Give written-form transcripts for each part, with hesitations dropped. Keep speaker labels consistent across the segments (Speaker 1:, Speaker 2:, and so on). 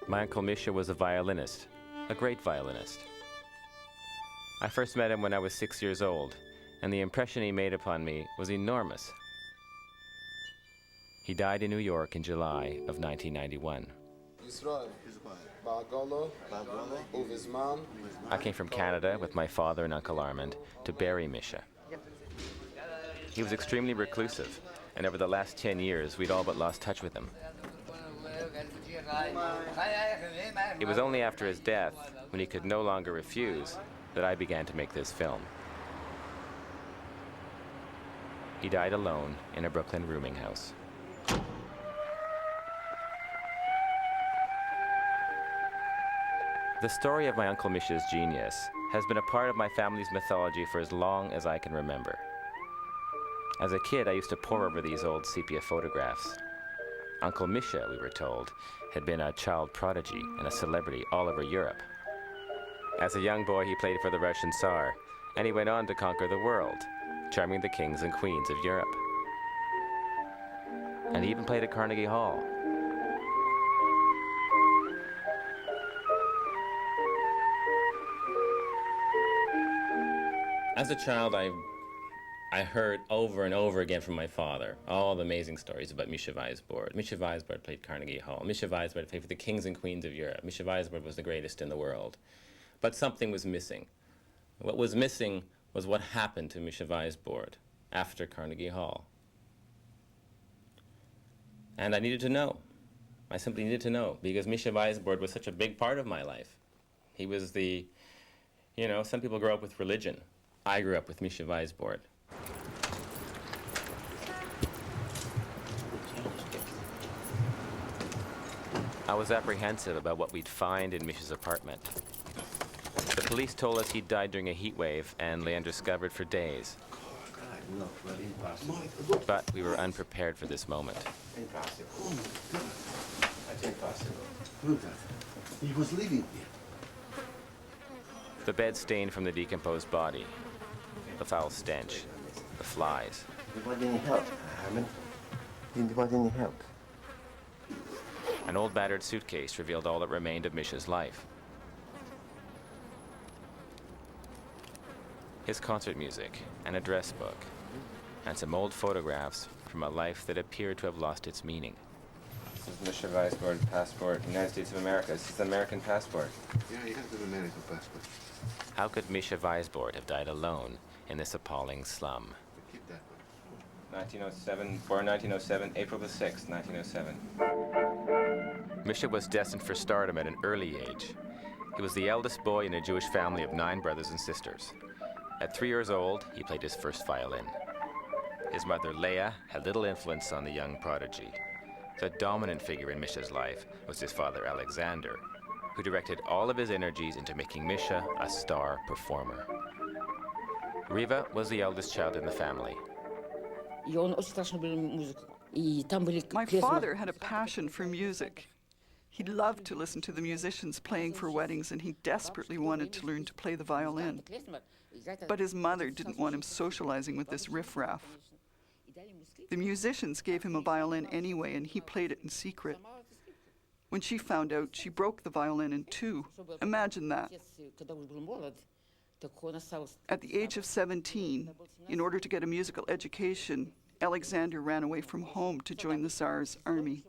Speaker 1: My Uncle Mischa was a violinist, a great violinist. I first met him when I was 6 years old, and the impression he made upon me was enormous. He died in New York in July of 1991. I came from Canada with my father and Uncle Armand to bury Mischa. He was extremely reclusive, and over the last 10 years, we'd all but lost touch with him. It was only after his death, when he could no longer refuse, that I began to make this film. He died alone in a Brooklyn rooming house. The story of my Uncle Mischa's genius has been a part of my family's mythology for as long as I can remember. As a kid, I used to pore over these old sepia photographs. Uncle Mischa, we were told, had been a child prodigy and a celebrity all over Europe. As a young boy, he played for the Russian Tsar, and he went on to conquer the world, charming the kings and queens of Europe. And he even played at Carnegie Hall. As a child, I heard over and over again from my father all the amazing stories about Mischa Weisbord. Mischa Weisbord played Carnegie Hall. Mischa Weisbord played for the kings and queens of Europe. Mischa Weisbord was the greatest in the world. But something was missing. What was missing was what happened to Mischa Weisbord after Carnegie Hall. And I needed to know. I simply needed to know, because Mischa Weisbord was such a big part of my life. He was the, some people grow up with religion. I grew up with Mischa Weisbord. I was apprehensive about what we'd find in Mischa's apartment. The police told us he'd died during a heat wave and lay undiscovered for days. But we were unprepared for this moment.
Speaker 2: Impossible. That's impossible. Look at that. He was living here.
Speaker 1: The bed stained from the decomposed body, the foul stench, the flies.
Speaker 2: Do you want any help, Herman? Do you want any help?
Speaker 1: An old battered suitcase revealed all that remained of Mischa's life. His concert music, an address book, and some old photographs from a life that appeared to have lost its meaning.
Speaker 3: This is Mischa Weisbord passport, United States of America. This is an American passport.
Speaker 2: Yeah, he has an American passport.
Speaker 1: How could Mischa Weisbord have died alone in this appalling slum?
Speaker 2: Keep that one.
Speaker 3: 1907, born 1907, April the 6th, 1907.
Speaker 1: Mischa was destined for stardom at an early age. He was the eldest boy in a Jewish family of 9 brothers and sisters. At 3 years old, he played his first violin. His mother, Leah, had little influence on the young prodigy. The dominant figure in Mischa's life was his father, Alexander, who directed all of his energies into making Mischa a star performer. Riva was the eldest child in the family.
Speaker 4: My father had a passion for music. He loved to listen to the musicians playing for weddings, and he desperately wanted to learn to play the violin. But his mother didn't want him socializing with this riffraff. The musicians gave him a violin anyway, and he played it in secret. When she found out, she broke the violin in 2. Imagine that. At the age of 17, in order to get a musical education, Alexander ran away from home to join the Tsar's army.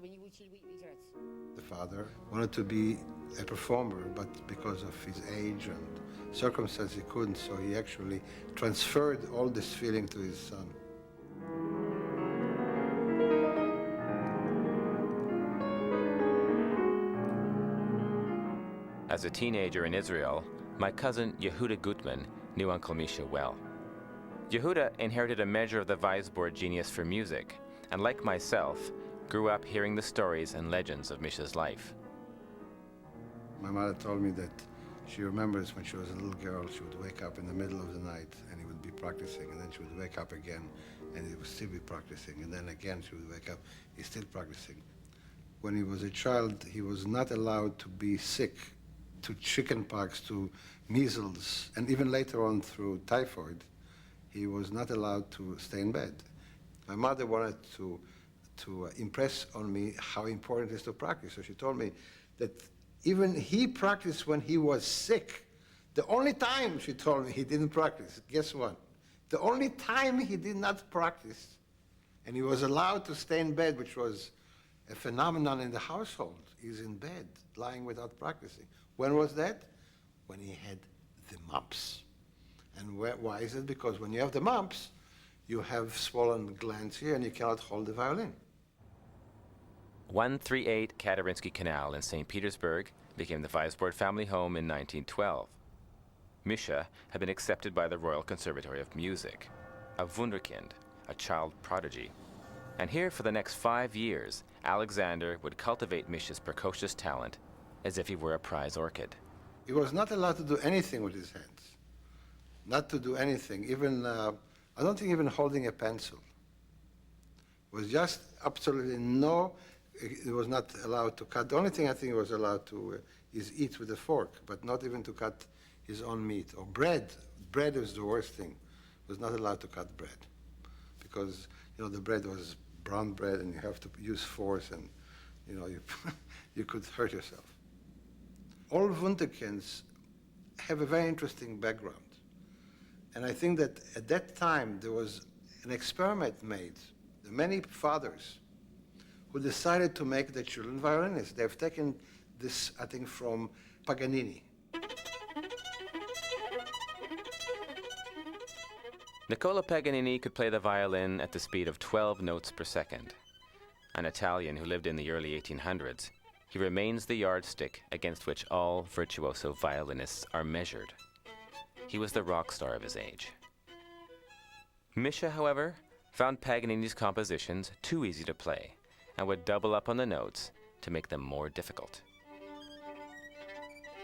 Speaker 2: The father wanted to be a performer, but because of his age and circumstance, he couldn't, so he actually transferred all this feeling to his son.
Speaker 1: As a teenager in Israel, my cousin Yehuda Gutman knew Uncle Mischa well. Yehuda inherited a measure of the Weisbord genius for music, and like myself, grew up hearing the stories and legends of Mischa's life.
Speaker 2: My mother told me that she remembers when she was a little girl, she would wake up in the middle of the night and he would be practicing, and then she would wake up again and he would still be practicing, and then again she would wake up, he's still practicing. When he was a child, he was not allowed to be sick to chickenpox, to measles, and even later on through typhoid, he was not allowed to stay in bed. My mother wanted to impress on me how important it is to practice. So she told me that even he practiced when he was sick. The only time, she told me, he didn't practice, guess what? The only time he did not practice, and he was allowed to stay in bed, which was a phenomenon in the household. He's in bed, lying without practicing. When was that? When he had the mumps. And why is it? Because when you have the mumps, you have swollen glands here and you cannot hold the violin.
Speaker 1: 138 Katerinsky Canal in St. Petersburg became the Weisbord family home in 1912. Mischa had been accepted by the Royal Conservatory of Music, a wunderkind, a child prodigy. And here for the next 5 years, Alexander would cultivate Mischa's precocious talent as if he were a prize orchid.
Speaker 2: He was not allowed to do anything with his hands. Not to do anything, even, I don't think even holding a pencil. It was just absolutely no, he was not allowed to cut. The only thing I think he was allowed to is eat with a fork, but not even to cut his own meat. Or bread. Bread is the worst thing. He was not allowed to cut bread. Because, you know, the bread was brown bread and you have to use force and, you know, you could hurt yourself. All wunderkinds have a very interesting background. And I think that at that time there was an experiment made. There are many fathers who decided to make their children violinists. They've taken this, I think, from Paganini.
Speaker 1: Nicola Paganini could play the violin at the speed of 12 notes per second. An Italian who lived in the early 1800s, he remains the yardstick against which all virtuoso violinists are measured. He was the rock star of his age. Mischa, however, found Paganini's compositions too easy to play and would double up on the notes to make them more difficult.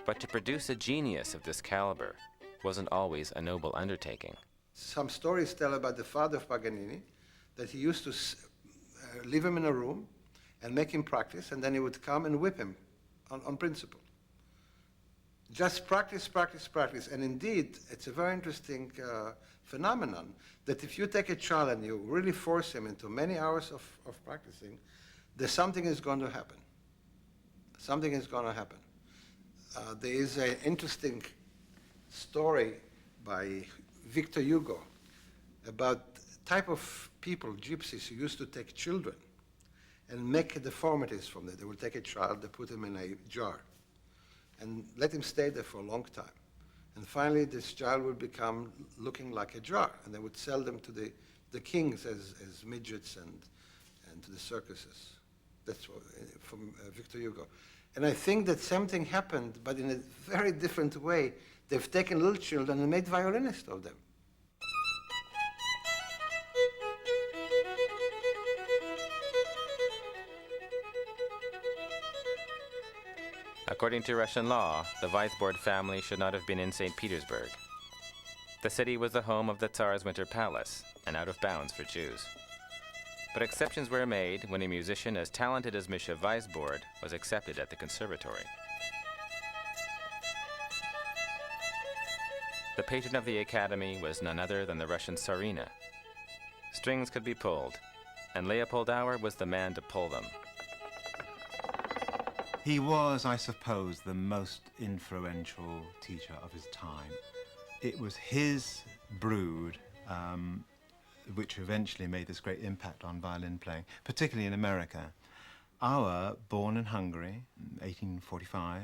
Speaker 1: But to produce a genius of this caliber wasn't always a noble undertaking.
Speaker 2: Some stories tell about the father of Paganini, that he used to leave him in a room and make him practice, and then he would come and whip him on principle. Just practice, practice, practice. And indeed, it's a very interesting phenomenon that if you take a child and you really force him into many hours of practicing, there's something is going to happen. Something is going to happen. There is an interesting story by Victor Hugo about type of people, gypsies, who used to take children and make deformities from them. They would take a child, they put him in a jar, and let him stay there for a long time. And finally, this child would become looking like a jar, and they would sell them to the kings as midgets and to the circuses. That's what, from Victor Hugo. And I think that something happened, but in a very different way. They've taken little children and made violinists of them.
Speaker 1: According to Russian law, the Weisbord family should not have been in St. Petersburg. The city was the home of the Tsar's Winter Palace and out of bounds for Jews. But exceptions were made when a musician as talented as Mischa Weisbord was accepted at the conservatory. The patron of the academy was none other than the Russian Tsarina. Strings could be pulled, and Leopold Auer was the man to pull them.
Speaker 5: He was, I suppose, the most influential teacher of his time. It was his brood which eventually made this great impact on violin playing, particularly in America. Auer, born in Hungary in 1845,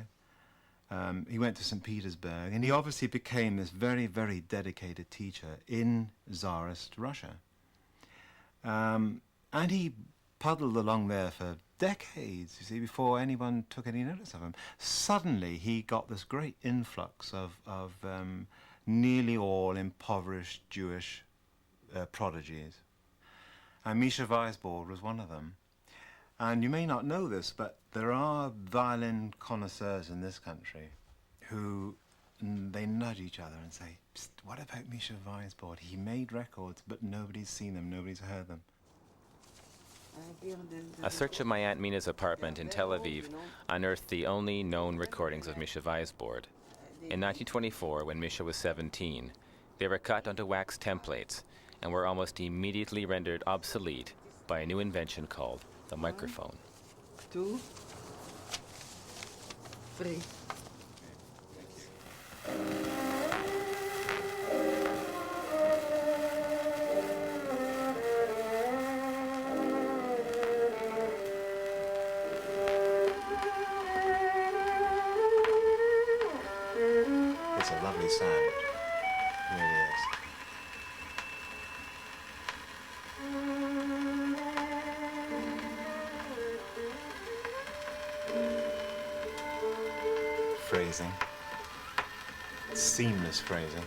Speaker 5: he went to St. Petersburg, and he obviously became this very, very dedicated teacher in Tsarist Russia. And he puddled along there for decades, you see, before anyone took any notice of him. Suddenly, he got this great influx of nearly all impoverished Jewish prodigies. And Mischa Weisbord was one of them. And you may not know this, but there are violin connoisseurs in this country who they nudge each other and say, "Psst, what about Mischa Weisbord? He made records, but nobody's seen them, nobody's heard them."
Speaker 1: A search of my Aunt Mina's apartment in Tel Aviv unearthed the only known recordings of Mischa Weisbord. In 1924, when Mischa was 17, they were cut onto wax templates and were almost immediately rendered obsolete by a new invention called the microphone.
Speaker 4: 2, 3.
Speaker 5: It's a lovely sound. It really is. Phrasing. Seamless phrasing.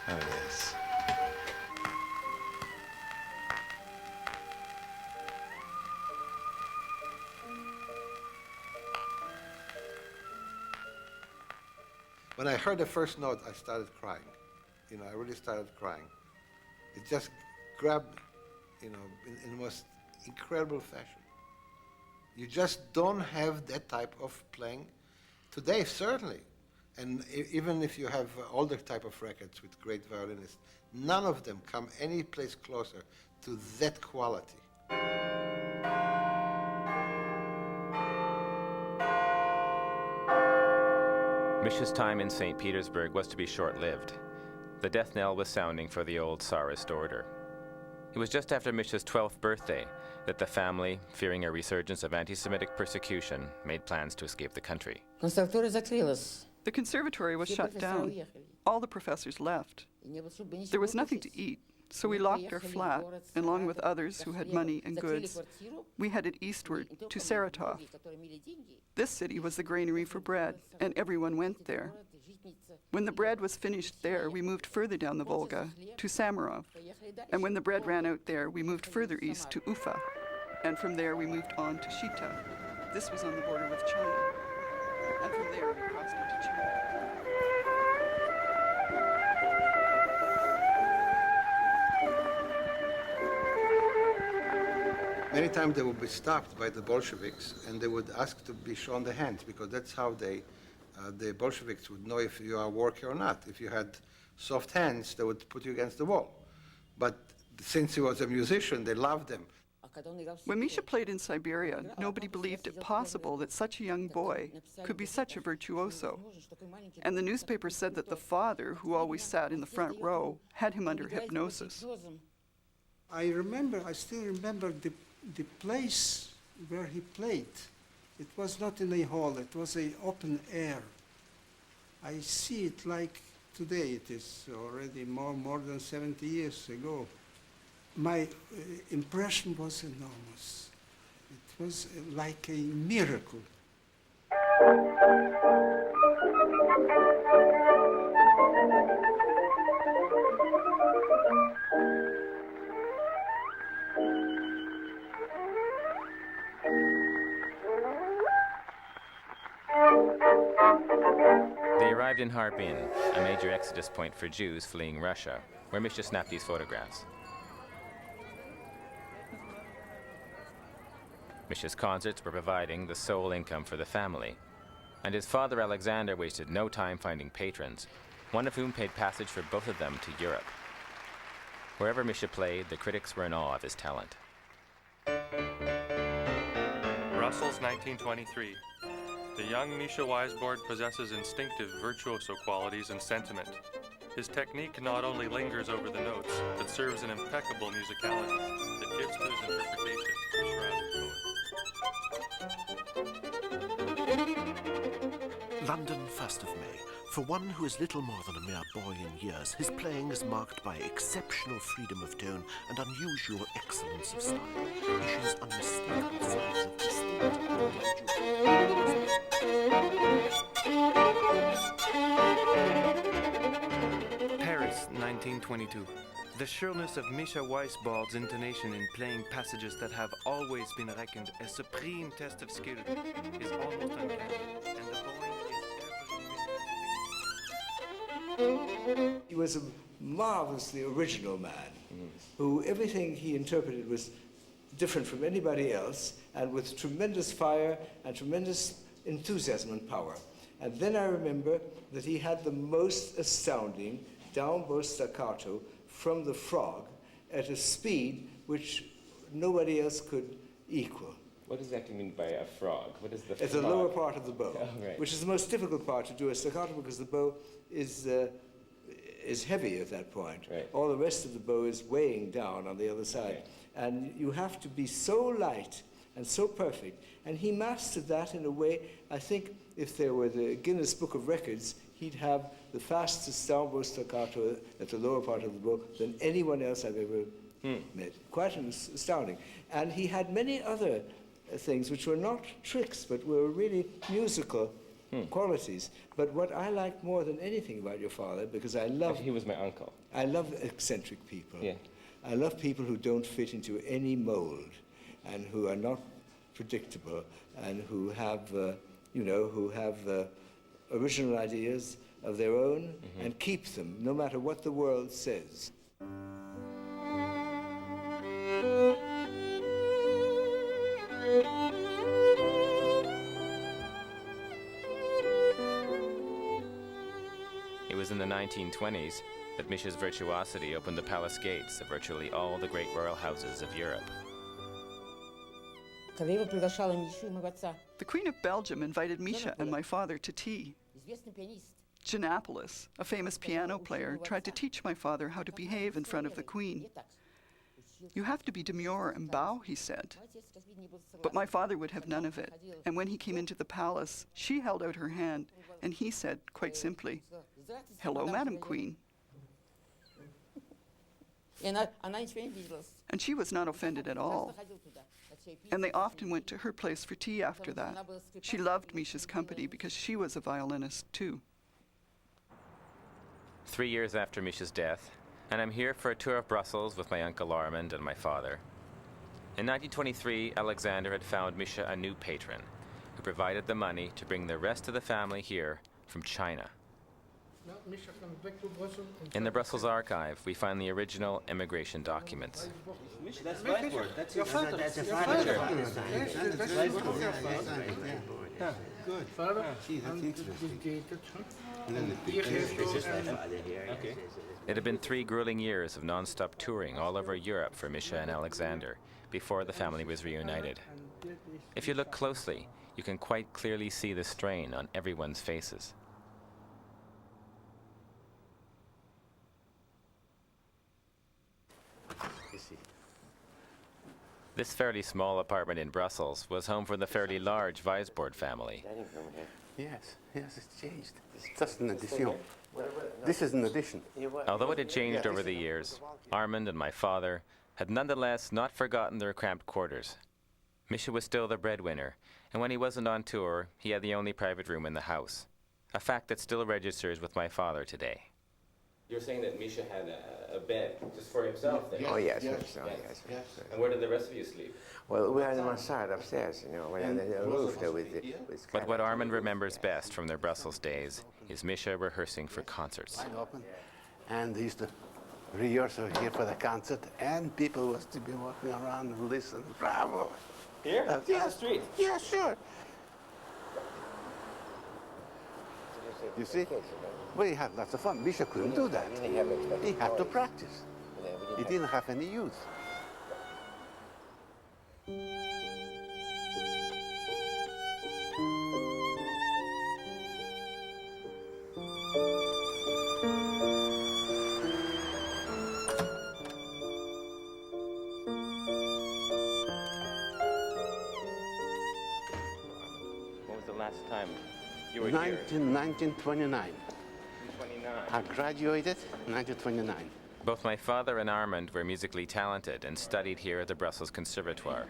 Speaker 5: Oh, yes.
Speaker 2: When I heard the first note, I started crying. You know, I really started crying. It just grabbed me, you know, in the most incredible fashion. You just don't have that type of playing today, certainly. And even if you have older type of records with great violinists, none of them come any place closer to that quality.
Speaker 1: Mischa's time in St. Petersburg was to be short-lived. The death knell was sounding for the old Tsarist order. It was just after Mischa's 12th birthday that the family, fearing a resurgence of anti-Semitic persecution, made plans to escape the country.
Speaker 4: The conservatory was shut down. All the professors left. There was nothing to eat, so we locked our flat, and along with others who had money and goods, we headed eastward to Saratov. This city was the granary for bread, and everyone went there. When the bread was finished there, we moved further down the Volga to Samarov. And when the bread ran out there, we moved further east to Ufa. And from there, we moved on to Shita. This was on the border with China. And from there, we crossed into China.
Speaker 2: Many times they would be stopped by the Bolsheviks and they would ask to be shown the hands because that's how the Bolsheviks would know if you are a worker or not. If you had soft hands, they would put you against the wall. But since he was a musician, they loved him.
Speaker 4: When Mischa played in Siberia, nobody believed it possible that such a young boy could be such a virtuoso. And the newspaper said that the father, who always sat in the front row, had him under hypnosis.
Speaker 6: I still remember the place where he played. It was not in a hall, it was an open air. I see it like today, it is already more than 70 years ago. My impression was enormous. It was like a miracle.
Speaker 1: They arrived in Harbin, a major exodus point for Jews fleeing Russia, where Mischa snapped these photographs. Mischa's concerts were providing the sole income for the family, and his father Alexander wasted no time finding patrons, one of whom paid passage for both of them to Europe. Wherever Mischa played, the critics were in awe of his talent.
Speaker 7: Brussels, 1923. The young Mischa Weisbord possesses instinctive virtuoso qualities and sentiment. His technique not only lingers over the notes, but serves an impeccable musicality that gives to his interpretation a shrouded poet.
Speaker 8: London, 1st of May. For one who is little more than a mere boy in years, his playing is marked by exceptional freedom of tone and unusual excellence of style. He shows unmistakable signs of distinct individuality.
Speaker 9: Paris, 1922. The sureness of Mischa Weisbord's intonation in playing passages that have always been reckoned a supreme test of skill is almost uncanny, and the bowing is ever...
Speaker 10: He was a marvelously original man, who everything he interpreted was different from anybody else, and with tremendous fire and tremendous enthusiasm and power. And then I remember that he had the most astounding down-bow staccato from the frog at a speed which nobody else could equal.
Speaker 3: What does that mean by a frog? What is the frog?
Speaker 10: It's the lower part of the bow,
Speaker 3: right.
Speaker 10: which is the most difficult part to do a staccato because the bow is heavy at that point.
Speaker 3: Right.
Speaker 10: All the rest of the bow is weighing down on the other side.
Speaker 3: Right.
Speaker 10: And you have to be so light and so perfect. And he mastered that in a way, I think if there were the Guinness Book of Records, he'd have the fastest down-bow staccato at the lower part of the bow than anyone else I've ever met. Quite astounding. And he had many other things which were not tricks, but were really musical qualities. But what I like more than anything about your father, because I love...
Speaker 3: He was my uncle.
Speaker 10: I love eccentric people.
Speaker 3: Yeah.
Speaker 10: I love people who don't fit into any mold and who are not predictable and who have, original ideas of their own and keep them, no matter what the world says.
Speaker 1: It was in the 1920s that Mischa's virtuosity opened the palace gates of virtually all the great royal houses of Europe.
Speaker 4: The Queen of Belgium invited Mischa and my father to tea. Giannopoulos, a famous piano player, tried to teach my father how to behave in front of the Queen. You have to be demure and bow, he said. But my father would have none of it. And when he came into the palace, she held out her hand, and he said, quite simply, "Hello, Madam Queen." And she was not offended at all. And they often went to her place for tea after that. She loved Mischa's company because she was a violinist too.
Speaker 1: 3 years after Mischa's death, and I'm here for a tour of Brussels with my uncle Armand and my father. In 1923, Alexander had found Mischa a new patron, who provided the money to bring the rest of the family here from China. In the Brussels archive, we find the original immigration documents.
Speaker 11: Mischa, that's Weisbord. That's your father. That's your
Speaker 6: father.
Speaker 11: Yeah, good.
Speaker 6: Father?
Speaker 11: Okay.
Speaker 1: It had been 3 grueling years of non-stop touring all over Europe for Mischa and Alexander before the family was reunited. If you look closely, you can quite clearly see the strain on everyone's faces. This fairly small apartment in Brussels was home for the fairly large Weisbord family.
Speaker 12: Yes, it's changed. It's just an addition. This is an addition.
Speaker 1: Although it had changed over the years, Armand and my father had nonetheless not forgotten their cramped quarters. Mischa was still the breadwinner, and when he wasn't on tour, he had the only private room in the house, a fact that still registers with my father today. You're saying that Mischa had a bed just for himself then?
Speaker 12: Oh, yes.
Speaker 1: And where did the rest of you sleep?
Speaker 12: Well, we had the mansard upstairs, we had a roof there with
Speaker 1: But what Armand remembers best from their Brussels days is Mischa rehearsing for concerts.
Speaker 12: wide open. And they used to rehearse here for the concert, and people was to be walking around and listen. Bravo!
Speaker 3: Here? On the street?
Speaker 12: Yeah, sure. You see? Well, he had lots of fun. Mischa couldn't do that. He had to practice. He didn't have any youth.
Speaker 1: When was the last time you were here?
Speaker 12: 1929. I graduated in 1929.
Speaker 1: Both my father and Armand were musically talented and studied here at the Brussels Conservatoire.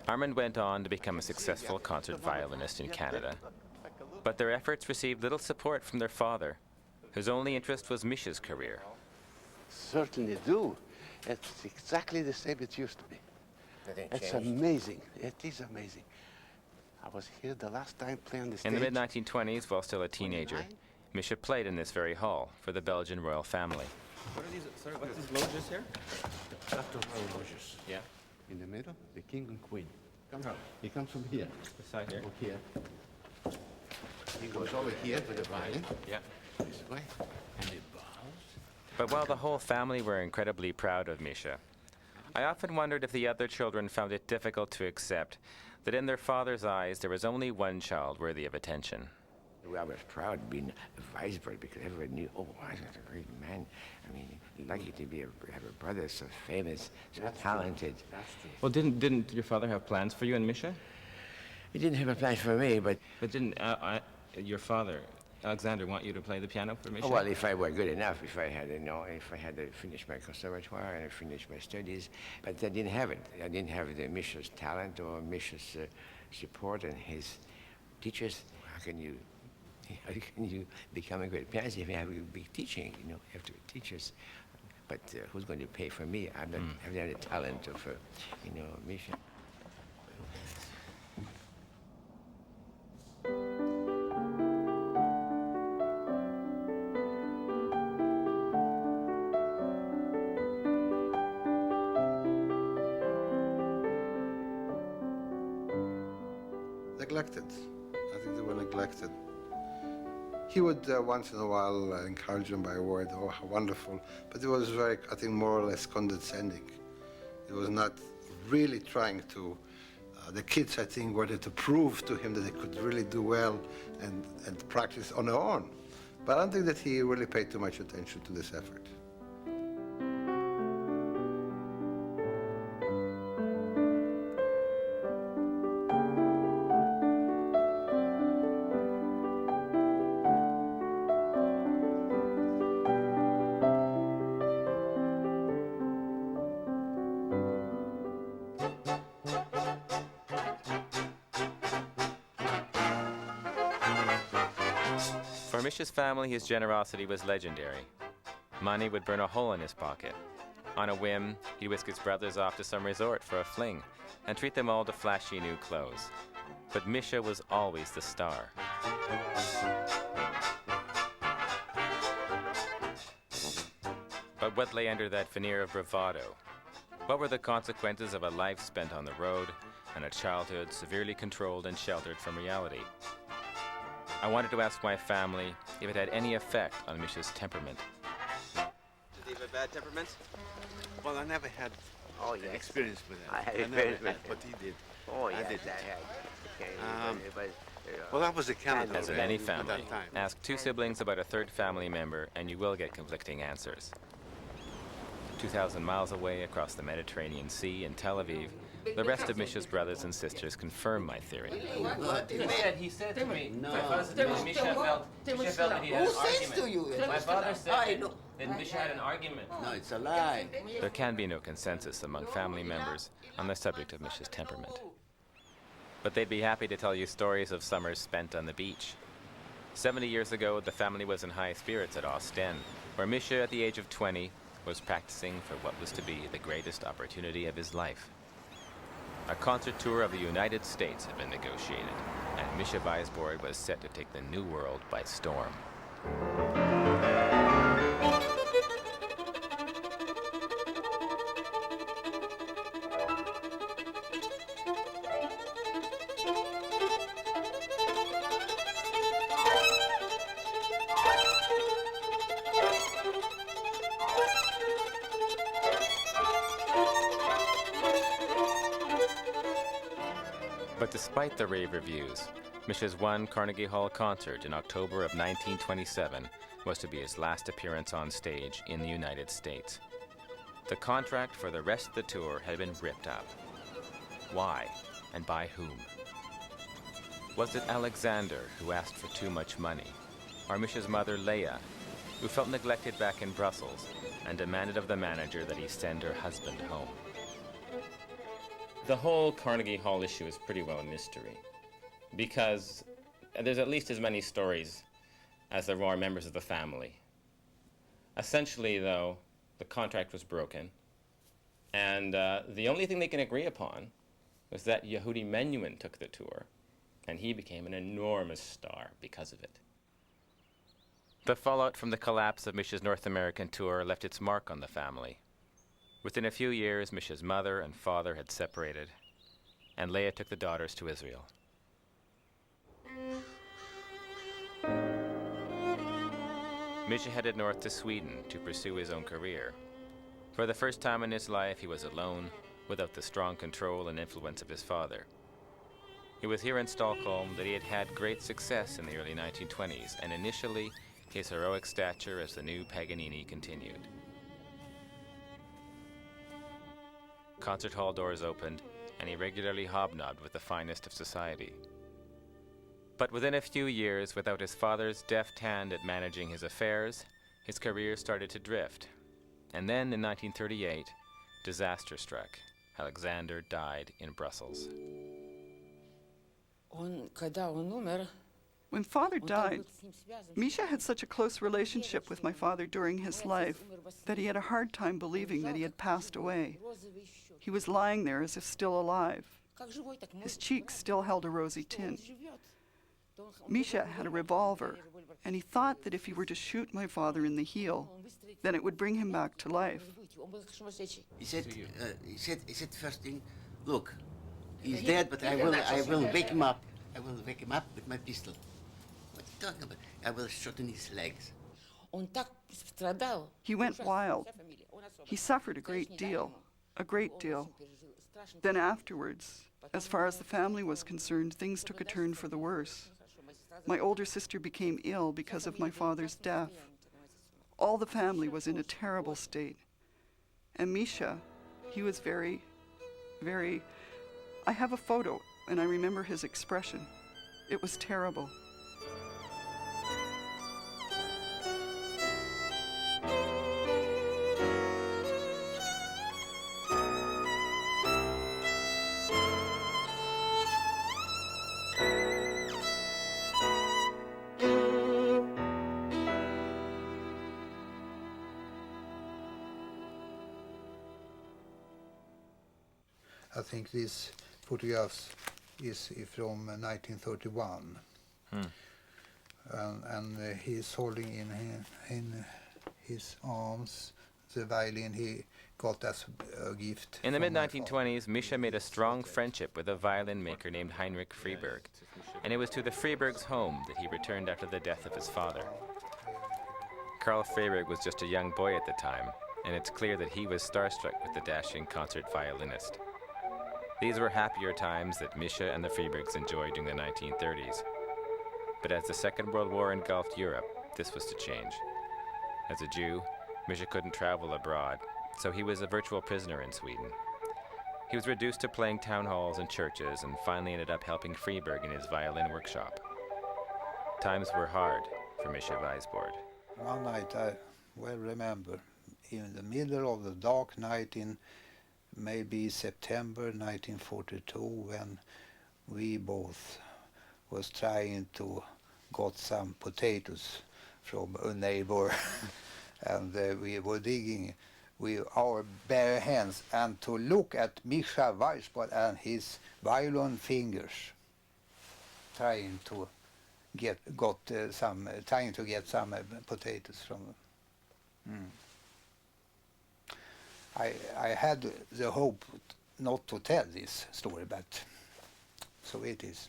Speaker 1: Armand went on to become a successful concert violinist in Canada, but their efforts received little support from their father, whose only interest was Mischa's career.
Speaker 12: certainly do. It's exactly the same it used to be. It's amazing. It is amazing. I was here the last time playing the stage.
Speaker 1: In the mid-1920s, while still a teenager, Mischa played in this very hall for the Belgian royal family.
Speaker 11: What are these? Sorry, what's these loges here?
Speaker 12: That's the royal loges.
Speaker 1: Yeah.
Speaker 12: In the middle, the king and queen. Come on. He comes from here.
Speaker 1: This side here?
Speaker 12: Over here. He goes over here with the violin.
Speaker 1: Yeah.
Speaker 12: This way. And he bows.
Speaker 1: But while the whole family were incredibly proud of Mischa, I often wondered if the other children found it difficult to accept that in their father's eyes there was only one child worthy of attention.
Speaker 13: I was proud being a Weisbord because everyone knew, oh, Weisbord's a great man. I mean, lucky to have a brother so famous, so talented.
Speaker 12: That's true.
Speaker 1: Well, didn't your father have plans for you and Mischa?
Speaker 13: He didn't have a plan for me, but...
Speaker 1: But didn't your father, Alexander, want you to play the piano for Mischa?
Speaker 13: Oh, well, if I were good enough, if I had, if I had finished my conservatoire and I finished my studies, but I didn't have it. I didn't have the Mischa's talent or Mischa's support and his teachers. How can you become a great pianist if you have a big teaching? You have to be teachers. But who's going to pay for me? I don't have the talent of, Mischa.
Speaker 2: Neglected. I think they were neglected. He would once in a while encourage them by a word, oh, how wonderful. But it was very, I think, more or less condescending. It was not really trying to, the kids, I think, wanted to prove to him that they could really do well and practice on their own. But I don't think that he really paid too much attention to this effort.
Speaker 1: For Mischa's family, his generosity was legendary. Money would burn a hole in his pocket. On a whim, he'd whisk his brothers off to some resort for a fling and treat them all to flashy new clothes. But Mischa was always the star. But what lay under that veneer of bravado? What were the consequences of a life spent on the road and a childhood severely controlled and sheltered from reality? I wanted to ask my family if it had any effect on Mischa's temperament.
Speaker 11: Did he have a bad temperament?
Speaker 12: Well, I never had experience with that.
Speaker 13: I had experience with
Speaker 12: what he did.
Speaker 13: Oh, yes,
Speaker 12: I did that.
Speaker 13: Okay,
Speaker 12: Well, that was a Canada.
Speaker 1: As in any family, ask two siblings about a third family member and you will get conflicting answers. 2,000 miles away across the Mediterranean Sea in Tel Aviv, the rest of Mischa's brothers and sisters confirm my theory.
Speaker 14: He said to me, my father said to me, Mischa felt that he had an argument. My father said that Mischa had an argument.
Speaker 11: No, it's a lie.
Speaker 1: There can be no consensus among family members on the subject of Mischa's temperament. But they'd be happy to tell you stories of summers spent on the beach. 70 years ago, the family was in high spirits at Ostend, where Mischa, at the age of 20, was practicing for what was to be the greatest opportunity of his life. A concert tour of the United States had been negotiated, and Mischa Weisbord was set to take the New World by storm. But despite the rave reviews, Mischa's one Carnegie Hall concert in October of 1927 was to be his last appearance on stage in the United States. The contract for the rest of the tour had been ripped up. Why, and by whom? Was it Alexander who asked for too much money, or Mischa's mother Leah, who felt neglected back in Brussels and demanded of the manager that he send her husband home? The whole Carnegie Hall issue is pretty well a mystery, because there's at least as many stories as there are members of the family. Essentially, though, the contract was broken, and the only thing they can agree upon was that Yehudi Menuhin took the tour, and he became an enormous star because of it. The fallout from the collapse of Mischa's North American tour left its mark on the family. Within a few years, Mischa's mother and father had separated, and Leah took the daughters to Israel. Mischa headed north to Sweden to pursue his own career. For the first time in his life, he was alone, without the strong control and influence of his father. It was here in Stockholm that he had had great success in the early 1920s, and initially, his heroic stature as the new Paganini continued. Concert hall doors opened, and he regularly hobnobbed with the finest of society. But within a few years, without his father's deft hand at managing his affairs, his career started to drift. And then, in 1938, disaster struck. Alexander died in Brussels.
Speaker 4: When father died, Mischa had such a close relationship with my father during his life that he had a hard time believing that he had passed away. He was lying there as if still alive. His cheeks still held a rosy tint. Mischa had a revolver, and he thought that if he were to shoot my father in the heel, then it would bring him back to life.
Speaker 15: He said first thing, look, he's dead, but I will wake him up. I will wake him up with my pistol. What are you talking about? I will shoot in his legs.
Speaker 4: He went wild. He suffered a great deal. Then afterwards, as far as the family was concerned, things took a turn for the worse. My older sister became ill because of my father's death. All the family was in a terrible state. And Mischa, he was very, very... I have a photo, and I remember his expression. It was terrible.
Speaker 2: I think this photograph is from 1931, and he's holding in his arms the violin he got as a gift.
Speaker 1: In the mid-1920s, Mischa made a strong friendship with a violin maker named Heinrich Freeberg, and it was to the Freebergs' home that he returned after the death of his father. Carl Freeberg was just a young boy at the time, and it's clear that he was starstruck with the dashing concert violinist. These were happier times that Mischa and the Freebergs enjoyed during the 1930s. But as the Second World War engulfed Europe, this was to change. As a Jew, Mischa couldn't travel abroad, so he was a virtual prisoner in Sweden. He was reduced to playing town halls and churches, and finally ended up helping Freeberg in his violin workshop. Times were hard for Mischa Weisbord.
Speaker 2: One night I well remember, in the middle of the dark night in maybe September 1942, when we both was trying to got some potatoes from a neighbor and we were digging with our bare hands, and to look at Mischa Weisbord and his violin fingers trying to get some potatoes from I had the hope not to tell this story, but so it is.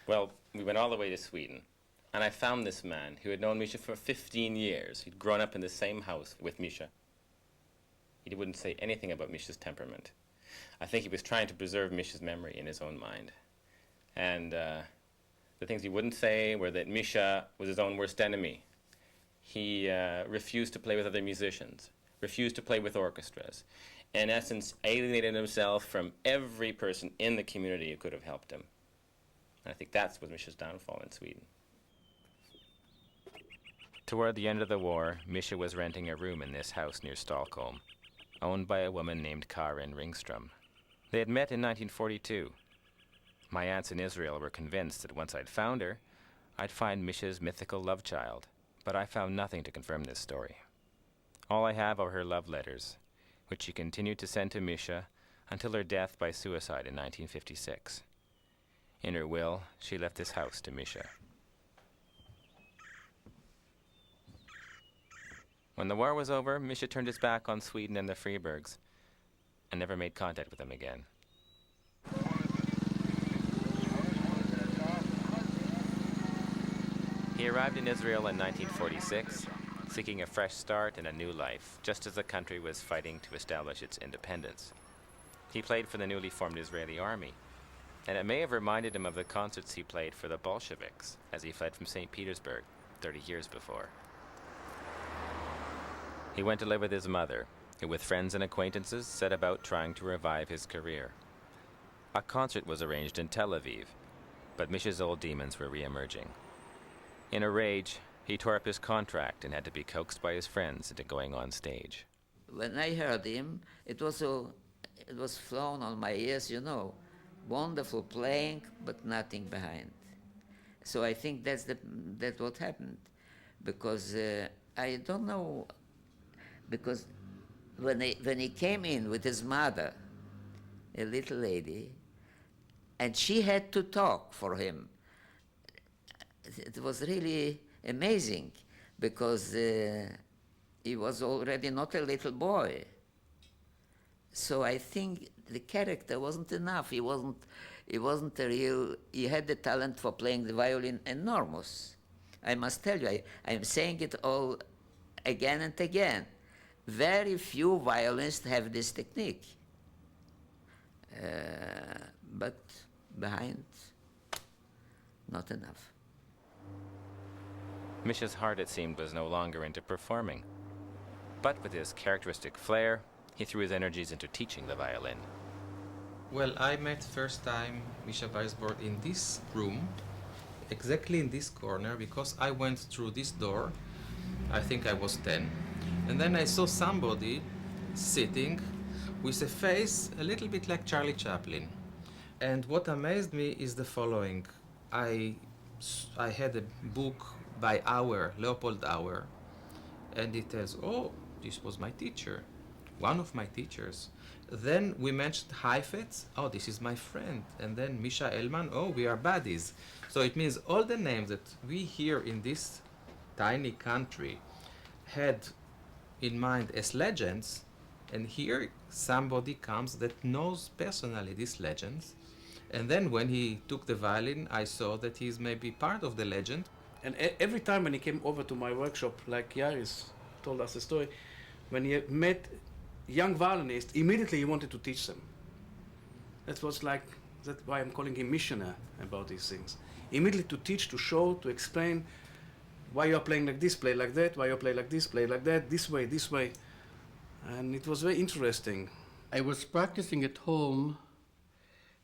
Speaker 1: Well, we went all the way to Sweden, and I found this man who had known Mischa for 15 years. He'd grown up in the same house with Mischa. He wouldn't say anything about Mischa's temperament. I think he was trying to preserve Mischa's memory in his own mind. And the things he wouldn't say were that Mischa was his own worst enemy. He refused to play with other musicians, refused to play with orchestras, in essence alienated himself from every person in the community who could have helped him. And I think that's was Mischa's downfall in Sweden. Toward the end of the war, Mischa was renting a room in this house near Stockholm, owned by a woman named Karin Ringström. They had met in 1942. My aunts in Israel were convinced that once I'd found her, I'd find Mischa's mythical love child, but I found nothing to confirm this story. All I have are her love letters, which she continued to send to Mischa until her death by suicide in 1956. In her will, she left this house to Mischa. When the war was over, Mischa turned his back on Sweden and the Freeburgs and never made contact with them again. He arrived in Israel in 1946, seeking a fresh start and a new life, just as the country was fighting to establish its independence. He played for the newly formed Israeli army, and it may have reminded him of the concerts he played for the Bolsheviks as he fled from St. Petersburg 30 years before. He went to live with his mother, who with friends and acquaintances set about trying to revive his career. A concert was arranged in Tel Aviv, but Mischa's old demons were re-emerging. In a rage, he tore up his contract and had to be coaxed by his friends into going on stage.
Speaker 16: When I heard him, it was flown on my ears, wonderful playing, but nothing behind. So I think that's what happened, because I don't know, because when he came in with his mother, a little lady, and she had to talk for him, it was really amazing, because he was already not a little boy. So I think the character wasn't enough. He wasn't a real. He had the talent for playing the violin, enormous. I must tell you, I am saying it all again and again. Very few violinists have this technique. But behind, not enough.
Speaker 1: Mischa's heart, it seemed, was no longer into performing. But with his characteristic flair, he threw his energies into teaching the violin.
Speaker 17: Well, I met first time Mischa Weisbord in this room, exactly in this corner, because I went through this door. I think I was 10. And then I saw somebody sitting with a face a little bit like Charlie Chaplin. And what amazed me is the following. I had a book by Auer, Leopold Auer, and it says, oh, this was my teacher, one of my teachers. Then we mentioned Heifetz, oh, this is my friend. And then Mischa Elman, oh, we are buddies. So it means all the names that we here in this tiny country had in mind as legends, and here somebody comes that knows personally these legends. And then when he took the violin, I saw that he's maybe part of the legend.
Speaker 18: And every time when he came over to my workshop, like Yaris told us the story, when he met young violinists, immediately he wanted to teach them. That's why I'm calling him missioner about these things. Immediately to teach, to show, to explain why you're playing like this, play like that, why you play like this, play like that, this way. And it was very interesting.
Speaker 19: I was practicing at home,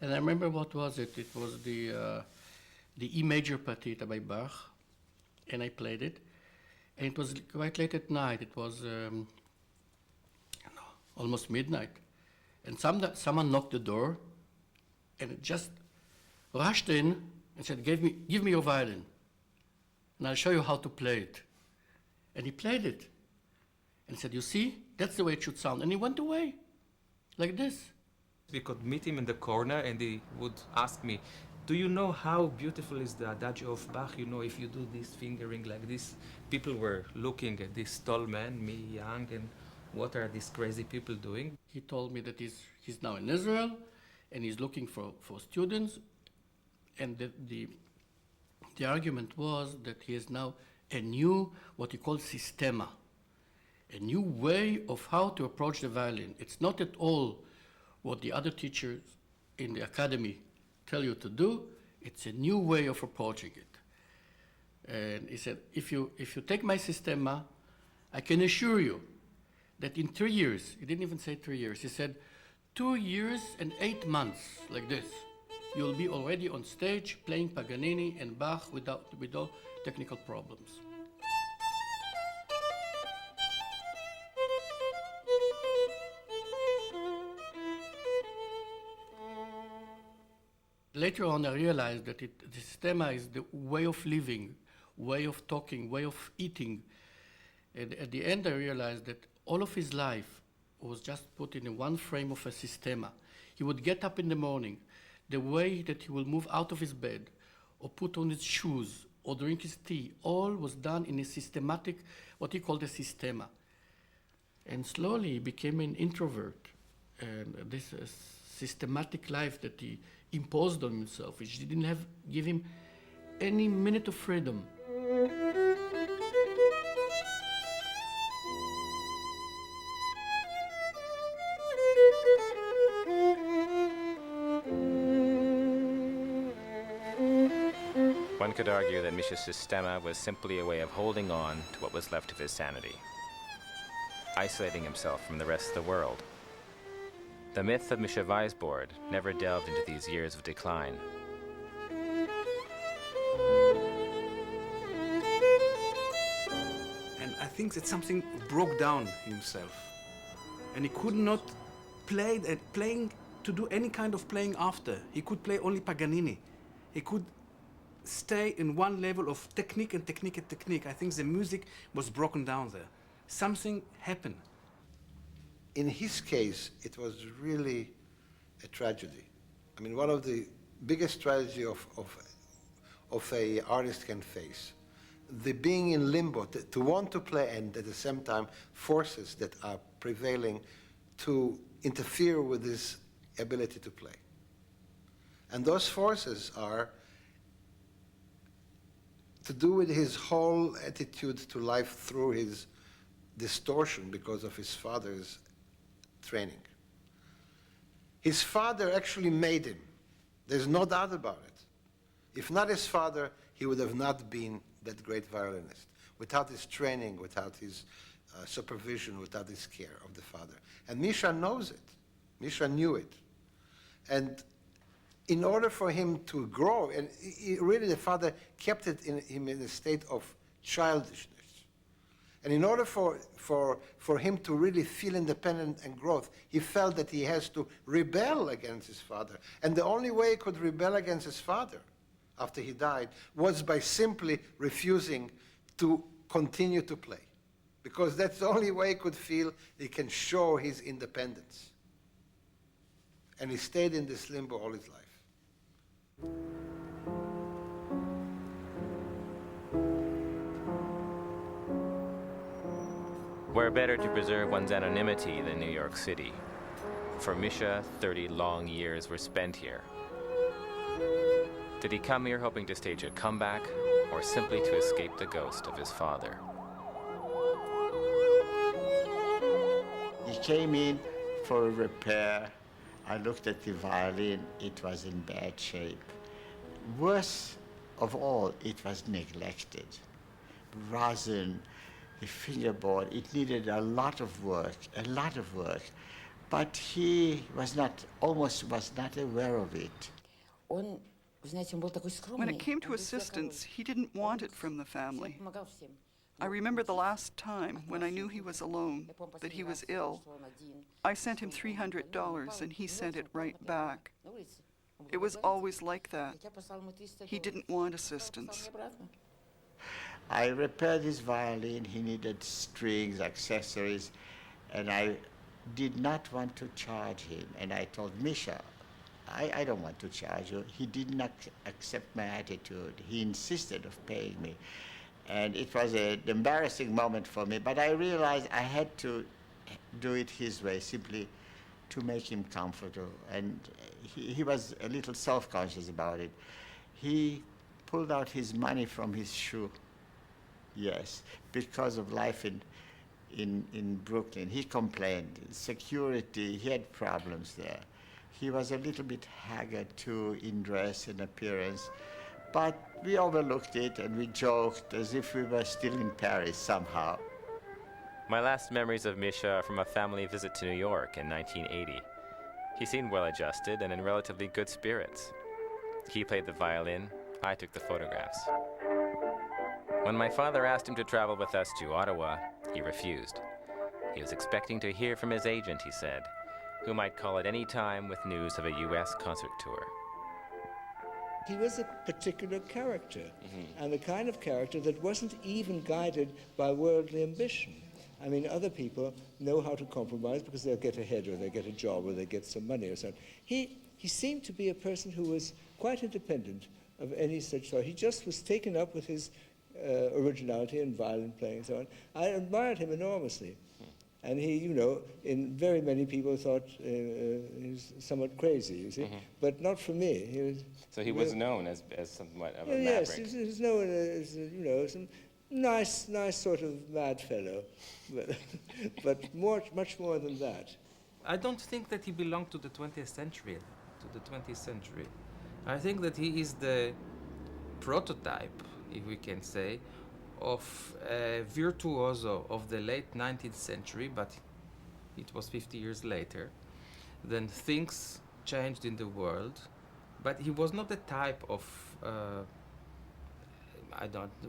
Speaker 19: and I remember what was it? It was the E major partita by Bach, and I played it. And it was quite late at night. It was almost midnight. And someone knocked the door, and it just rushed in and said, give me your violin, and I'll show you how to play it. And he played it, and said, you see, that's the way it should sound. And he went away, like this.
Speaker 17: We could meet him in the corner, and he would ask me, do you know how beautiful is the Adagio of Bach? If you do this fingering like this. People were looking at this tall man, me young, and what are these crazy people doing?
Speaker 19: He told me that he's now in Israel, and he's looking for students. And the argument was that he has now a new, what he calls systemma, a new way of how to approach the violin. It's not at all what the other teachers in the academy tell you to do. It's a new way of approaching it. And he said, if you take my systemma, I can assure you that in 3 years, he didn't even say 3 years, he said 2 years and 8 months, like this, you'll be already on stage playing Paganini and Bach without technical problems. Later on, I realized that the systemma is the way of living, way of talking, way of eating. And at the end, I realized that all of his life was just put in one frame of a systemma. He would get up in the morning, the way that he will move out of his bed, or put on his shoes, or drink his tea, all was done in a systematic, what he called a systemma. And slowly he became an introvert. And this systematic life that he imposed on himself, which didn't give him any minute of freedom.
Speaker 1: One could argue that Mischa's systemma was simply a way of holding on to what was left of his sanity, isolating himself from the rest of the world. The myth of Mischa Weisbord never delved into these years of decline.
Speaker 18: And I think that something broke down himself. And he could not to do any kind of playing after. He could play only Paganini. He could stay in one level of technique and technique and technique. I think the music was broken down there. Something happened.
Speaker 2: In his case, it was really a tragedy. I mean, one of the biggest tragedy of an artist can face. The being in limbo, to want to play and at the same time forces that are prevailing to interfere with his ability to play. And those forces are to do with his whole attitude to life through his distortion because of his father's training. His father actually made him. There's no doubt about it. If not his father, he would have not been that great violinist. Without his training, without his supervision, without his care of the father. And Mischa knows it. Mischa knew it. And in order for him to grow, and really the father kept him in a state of childishness. And in order for him to really feel independent and growth, he felt that he has to rebel against his father. And the only way he could rebel against his father after he died was by simply refusing to continue to play. Because that's the only way he could feel he can show his independence. And he stayed in this limbo all his life.
Speaker 1: Where better to preserve one's anonymity than New York City? For Mischa, 30 long years were spent here. Did he come here hoping to stage a comeback, or simply to escape the ghost of his father?
Speaker 20: He came in for a repair. I looked at the violin, it was in bad shape. Worst of all, it was neglected. Rosin, the fingerboard, it needed a lot of work. But he almost was not aware of it.
Speaker 4: When it came to assistance, he didn't want it from the family. I remember the last time when I knew he was alone, that he was ill. I sent him $300 and he sent it right back. It was always like that. He didn't want assistance.
Speaker 20: I repaired his violin. He needed strings, accessories, and I did not want to charge him. And I told Mischa, I don't want to charge you. He did not accept my attitude. He insisted of paying me. And it was an embarrassing moment for me, but I realized I had to do it his way, simply to make him comfortable. And he was a little self-conscious about it. He pulled out his money from his shoe. Yes, because of life in Brooklyn. He complained. Security, he had problems there. He was a little bit haggard too in dress and appearance. But we overlooked it and we joked as if we were still in Paris somehow.
Speaker 1: My last memories of Mischa are from a family visit to New York in 1980. He seemed well-adjusted and in relatively good spirits. He played the violin, I took the photographs. When my father asked him to travel with us to Ottawa, he refused. He was expecting to hear from his agent, he said, who might call at any time with news of a U.S. concert tour.
Speaker 10: He was a particular character, and the kind of character that wasn't even guided by worldly ambition. I mean, other people know how to compromise because they'll get ahead, or they get a job, or they get some money or something. He seemed to be a person who was quite independent of any such thought. He just was taken up with his originality and violin playing and so on. I admired him enormously. And he, you know, very many people thought he was somewhat crazy, you see, but not for me.
Speaker 3: So he was known as somewhat of a maverick.
Speaker 10: Yes, he was known as, you know, some nice sort of mad fellow, but much more than that.
Speaker 17: I don't think that he belonged to the 20th century. I think that he is the prototype, if we can say, of a virtuoso of the late 19th century, but it was 50 years later. Then things changed in the world, but he was not the type of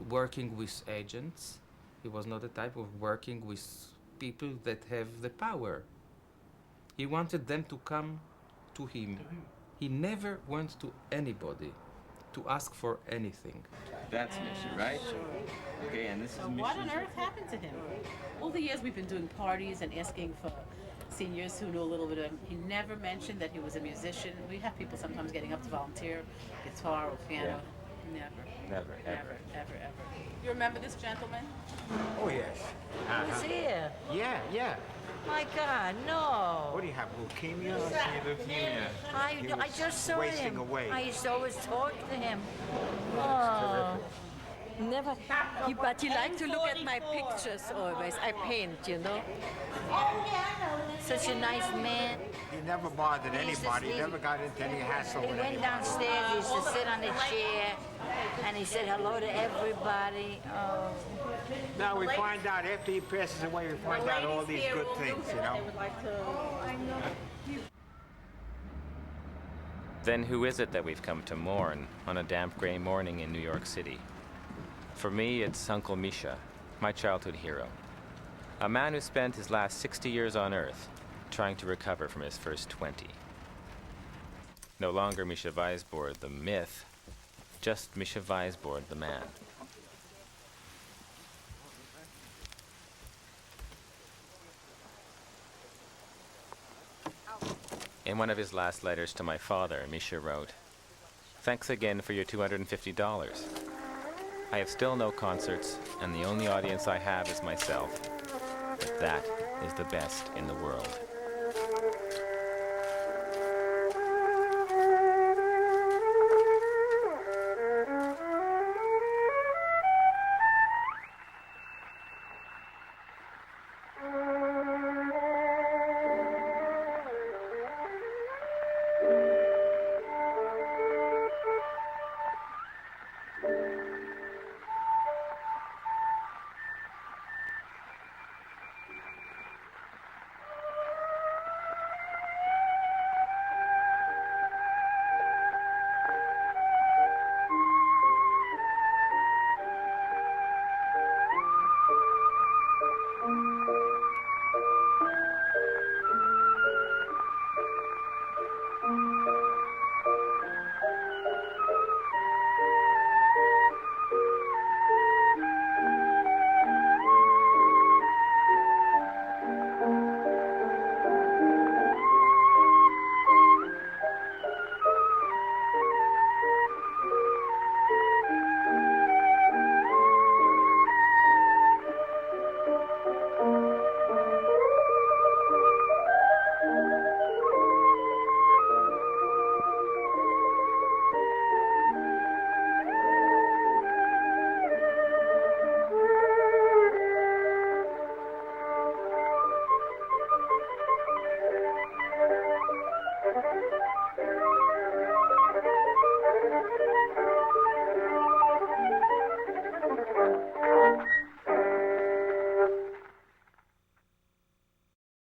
Speaker 17: working with agents. He was not the type of working with people that have the power. He wanted them to come to him. He never went to anybody to ask for anything.
Speaker 3: That's Mischa, right? Okay, and this is Mischa.
Speaker 21: What on earth happened to him? All the years we've been doing parties and asking for seniors who know a little bit of him. He never mentioned that he was a musician. We have people sometimes getting up to volunteer, guitar or piano.
Speaker 3: Never, ever.
Speaker 21: You remember this gentleman?
Speaker 22: Oh, yes.
Speaker 21: Who's here?
Speaker 22: Yeah.
Speaker 21: My God, no.
Speaker 22: What do you have, leukemia? Leukemia.
Speaker 21: I just saw
Speaker 22: wasting
Speaker 21: him.
Speaker 22: away.
Speaker 21: I used to always talk to him. Oh. Never. But you like to look at my pictures always. I paint, you know. Such a nice man.
Speaker 22: He never bothered anybody. He never got into any hassle with
Speaker 21: He went
Speaker 22: anybody.
Speaker 21: downstairs, he used to sit on a chair, and he said hello to everybody. Oh.
Speaker 22: Now we find out, after he passes away, we find out all these good things, you know.
Speaker 1: Then who is it that we've come to mourn on a damp gray morning in New York City? For me, it's Uncle Mischa, my childhood hero. A man who spent his last 60 years on Earth trying to recover from his first 20. No longer Mischa Weisbord, the myth, just Mischa Weisbord, the man. In one of his last letters to my father, Mischa wrote, "Thanks again for your $250. I have still no concerts, and the only audience I have is myself. But that is the best in the world."